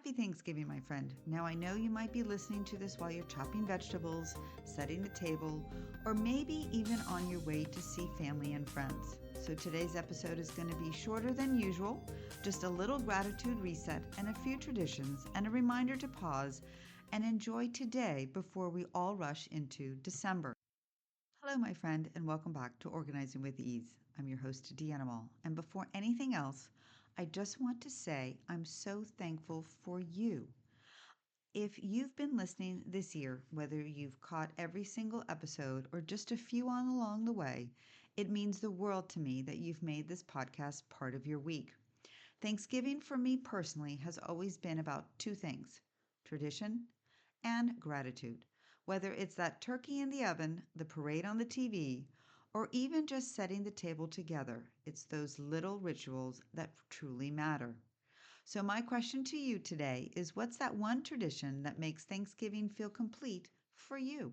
Happy Thanksgiving, my friend. Now, I know you might be listening to this while you're chopping vegetables, setting the table, or maybe even on your way to see family and friends. So today's episode is going to be shorter than usual, just a little gratitude reset and a few traditions and a reminder to pause and enjoy today before we all rush into December. Hello, my friend, and welcome back to Organizing with Ease. I'm your host, Deanna Mall, and before anything else, I just want to say I'm so thankful for you. If you've been listening this year, whether you've caught every single episode or just a few on along the way, it means the world to me that you've made this podcast part of your week. Thanksgiving for me personally has always been about two things: tradition and gratitude. Whether it's that turkey in the oven, the parade on the TV, or even just setting the table together, it's those little rituals that truly matter. So, my question to you today is, what's that one tradition that makes Thanksgiving feel complete for you?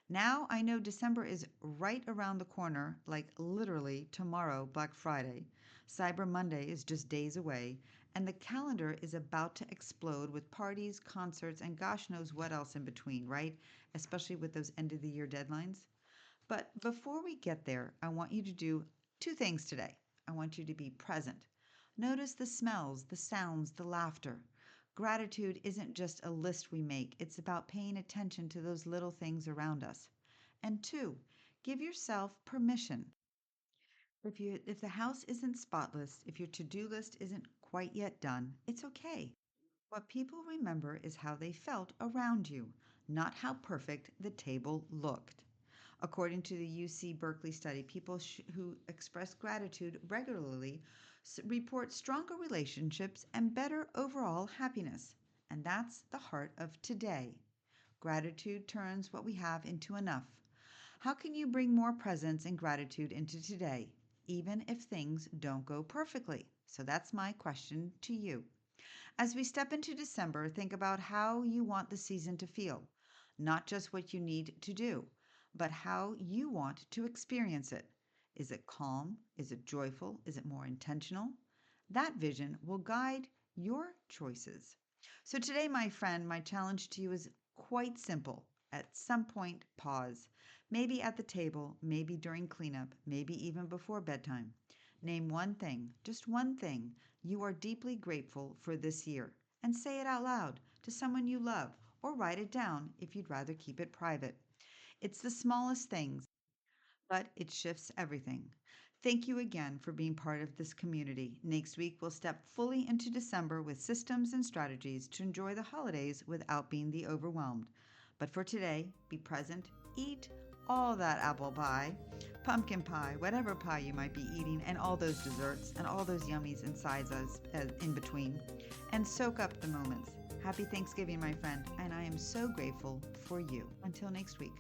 Now I know December is right around the corner, like literally tomorrow, Black Friday. Cyber Monday is just days away, and the calendar is about to explode with parties, concerts, and gosh knows what else in between, right? Especially with those end of the year deadlines. But before we get there, I want you to do two things today. I want you to be present. Notice the smells, the sounds, the laughter. Gratitude isn't just a list we make, it's about paying attention to those little things around us. And two, give yourself permission. If the house isn't spotless, if your to-do list isn't quite yet done, it's okay. What people remember is how they felt around you, not how perfect the table looked. According to the UC Berkeley study, people who express gratitude regularly report stronger relationships and better overall happiness. And that's the heart of today. Gratitude turns what we have into enough. How can you bring more presence and gratitude into today, even if things don't go perfectly? So that's my question to you. As we step into December, think about how you want the season to feel, not just what you need to do, but how you want to experience it. Is it calm? Is it joyful? Is it more intentional? That vision will guide your choices. So, today, my friend, my challenge to you is quite simple. At some point, pause. Maybe at the table, maybe during cleanup, maybe even before bedtime. Name one thing, just one thing, you are deeply grateful for this year, and say it out loud to someone you love, or write it down if you'd rather keep it private. It's the smallest things, but it shifts everything. Thank you again for being part of this community. Next week, we'll step fully into December with systems and strategies to enjoy the holidays without being the overwhelmed. But for today, be present, eat all that apple pie, pumpkin pie, whatever pie you might be eating, and all those desserts and all those yummies and sides in between, and soak up the moments. Happy Thanksgiving, my friend, and I am so grateful for you. Until next week.